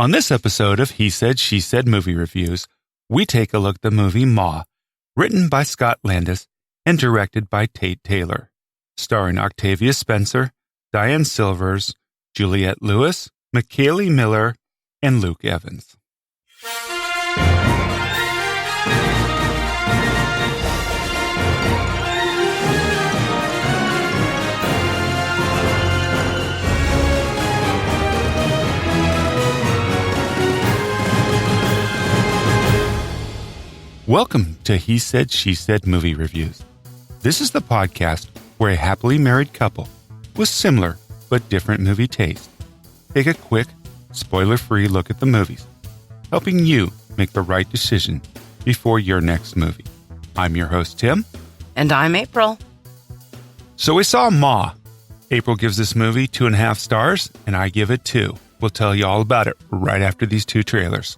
On this episode of He Said, She Said Movie Reviews, we take a look at the movie Ma, written by Scott Landis and directed by Tate Taylor, starring Octavia Spencer, Diane Silvers, Juliette Lewis, McKaley Miller, and Luke Evans. Welcome to He Said, She Said Movie Reviews. This is the podcast where a happily married couple with similar but different movie taste take a quick, spoiler-free look at the movies, helping you make the right decision before your next movie. I'm your host, Tim. And I'm April. So we saw Ma. April gives this movie 2.5 stars, and I give it 2. We'll tell you all about it right after these 2 trailers.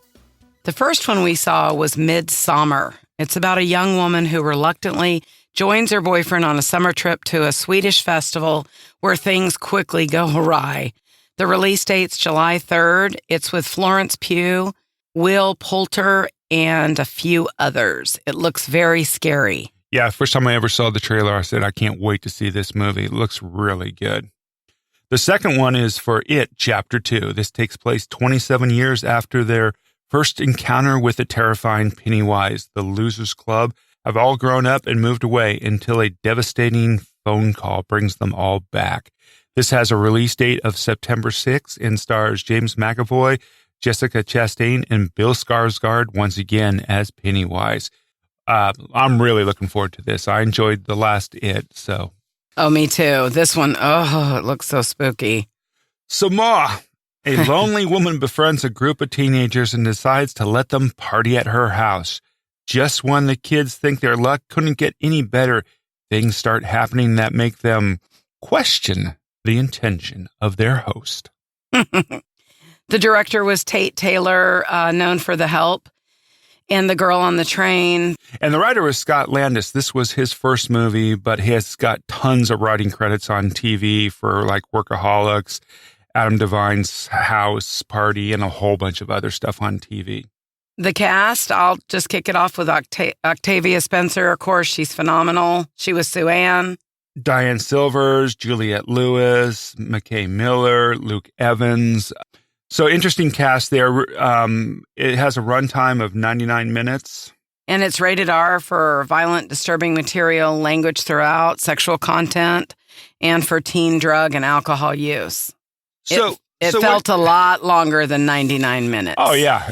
The first one we saw was Midsommar. It's about a young woman who reluctantly joins her boyfriend on a summer trip to a Swedish festival where things quickly go awry. The release date's July 3rd. It's with Florence, Pugh, Poulter, and a few others. It looks very scary. Yeah, first time I ever saw the trailer, I said, I can't wait to see this movie. It looks really good. The second one is for It, Chapter 2. This takes place 27 years after their first encounter with the terrifying Pennywise. The Losers Club have all grown up and moved away until a devastating phone call brings them all back. This has a release date of September 6th and stars James McAvoy, Jessica Chastain, and Bill Skarsgård once again as Pennywise. I'm really looking forward to this. I enjoyed the last It, so. Oh, me too. This one, it looks so spooky. So Ma, a lonely woman befriends a group of teenagers and decides to let them party at her house. Just when the kids think their luck couldn't get any better, things start happening that make them question the intention of their host. The director was Tate Taylor, known for The Help and The Girl on the Train. And the writer was Scott Landis. This was his first movie, but he has got tons of writing credits on TV for like Workaholics, Adam Devine's House Party, and a whole bunch of other stuff on TV. The cast, I'll just kick it off with Octavia Spencer. Of course, she's phenomenal. She was Sue Ann. Diane Silvers, Juliette Lewis, McKay Miller, Luke Evans. So interesting cast there. It has a runtime of 99 minutes. And it's rated R for violent, disturbing material, language throughout, sexual content, and for teen drug and alcohol use. So it felt a lot longer than 99 minutes. Oh, yeah.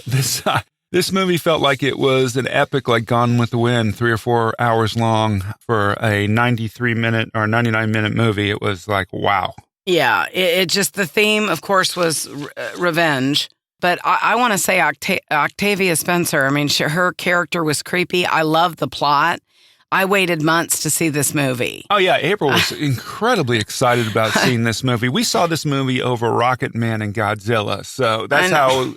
This movie felt like it was an epic, like Gone with the Wind, 3 or 4 hours long for a 93-minute or 99-minute movie. It was like, wow. Yeah, it just, the theme, of course, was revenge. But I want to say Octavia Spencer, I mean, her character was creepy. I loved the plot. I waited months to see this movie. Oh, yeah. April was incredibly excited about seeing this movie. We saw this movie over Rocket Man and Godzilla. So that's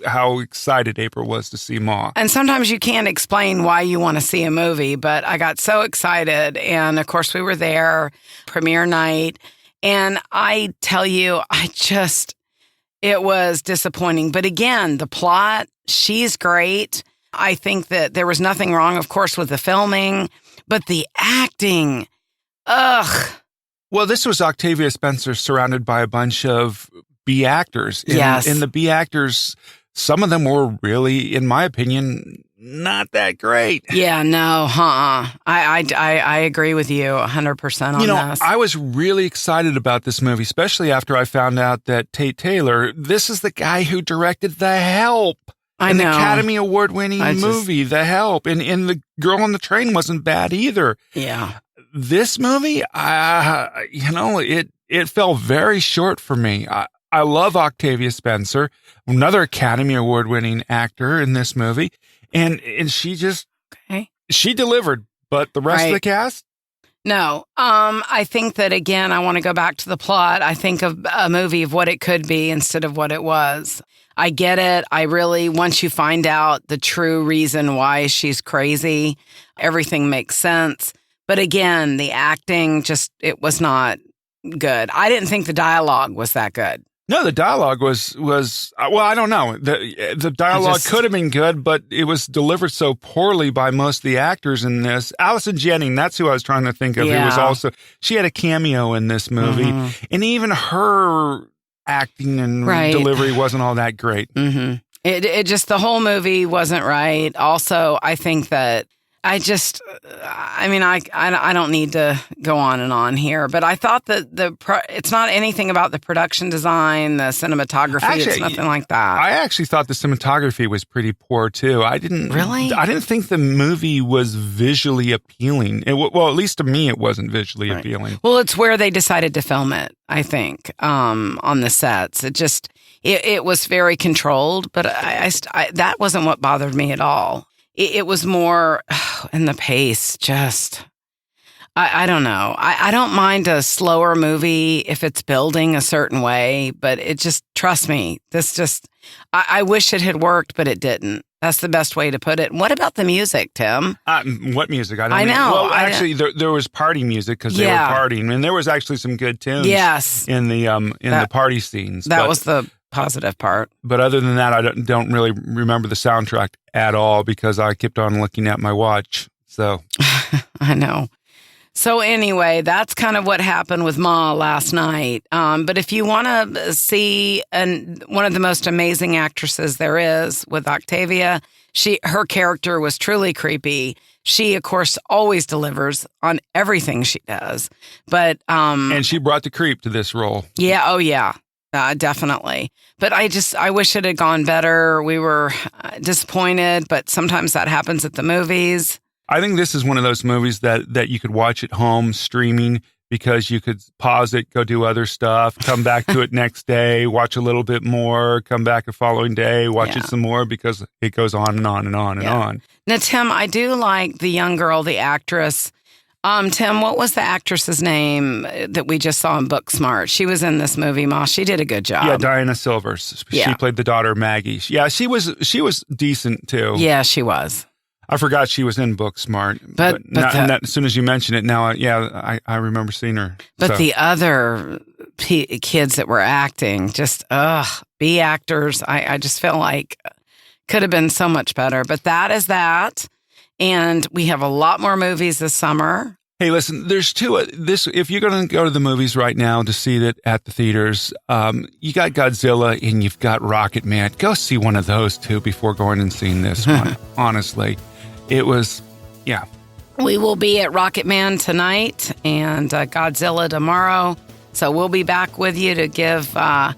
how excited April was to see Ma. And sometimes you can't explain why you want to see a movie, but I got so excited. And, of course, we were there, premiere night. And I tell you, it was disappointing. But again, the plot, she's great. I think that there was nothing wrong, of course, with the filming. But the acting, ugh. Well, this was Octavia Spencer surrounded by a bunch of B actors. Yes. And the B actors, some of them were really, in my opinion, not that great. Yeah, no, I agree with you 100% on this. I was really excited about this movie, especially after I found out that Tate Taylor, this is the guy who directed The Help. An Academy Award-winning movie, The Help. And The Girl on the Train wasn't bad either. Yeah. This movie, it fell very short for me. I love Octavia Spencer, another Academy Award-winning actor in this movie. And she just, she delivered. But the rest of the cast? No. I think that, again, I want to go back to the plot. I think of a movie of what it could be instead of what it was. I get it. I really, once you find out the true reason why she's crazy, everything makes sense. But again, the acting it was not good. I didn't think the dialogue was that good. No, the dialogue was well, I don't know. The dialogue could have been good, but it was delivered so poorly by most of the actors in this. Allison Jennings, that's who I was trying to think of. Yeah. She had a cameo in this movie, and even her acting and delivery wasn't all that great. Mm-hmm. It just, the whole movie wasn't right. Also, I think that I don't need to go on and on here, but I thought that it's not anything about the production design, the cinematography. Actually, it's nothing like that. I actually thought the cinematography was pretty poor too. I didn't think the movie was visually appealing. Well, at least to me, it wasn't visually appealing. Well, it's where they decided to film it, I think, on the sets. It was very controlled, but I that wasn't what bothered me at all. It was more, and the pace just, I don't know. I don't mind a slower movie if it's building a certain way, but it just, trust me, I wish it had worked, but it didn't. That's the best way to put it. What about the music, Tim? What music? I know. Well, actually, there was party music because they were partying, and there was actually some good tunes. Yes. In the party scenes. That was the positive part. But other than that, I don't really remember the soundtrack at all because I kept on looking at my watch. So I know. So anyway, that's kind of what happened with Ma last night. But if you want to see one of the most amazing actresses there is with Octavia, her character was truly creepy. She, of course, always delivers on everything she does. But and she brought the creep to this role. Yeah. Oh, yeah. Definitely. But I wish it had gone better. We were disappointed, but sometimes that happens at the movies. I think this is one of those movies that you could watch at home streaming because you could pause it, go do other stuff, come back to it next day, watch a little bit more, come back the following day, watch it some more because it goes on and on and on and on. Now, Tim, I do like the young girl, the actress. Tim, what was the actress's name that we just saw in Booksmart? She was in this movie, Ma. She did a good job. Yeah, Diana Silvers. She played the daughter Maggie. Yeah, she was decent too. Yeah, she was. I forgot she was in Booksmart. But as soon as you mention it now, I remember seeing her. But the other kids that were acting, just B actors, I just feel like could have been so much better. But that is that. And we have a lot more movies this summer. Hey, listen, there's two. If you're going to go to the movies right now to see it at the theaters, you got Godzilla and you've got Rocket Man. Go see one of those two before going and seeing this one. Honestly, it was, yeah. We will be at Rocket Man tonight and Godzilla tomorrow. So we'll be back with you to give a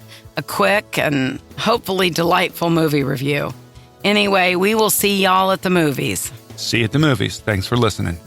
quick and hopefully delightful movie review. Anyway, we will see y'all at the movies. See you at the movies. Thanks for listening.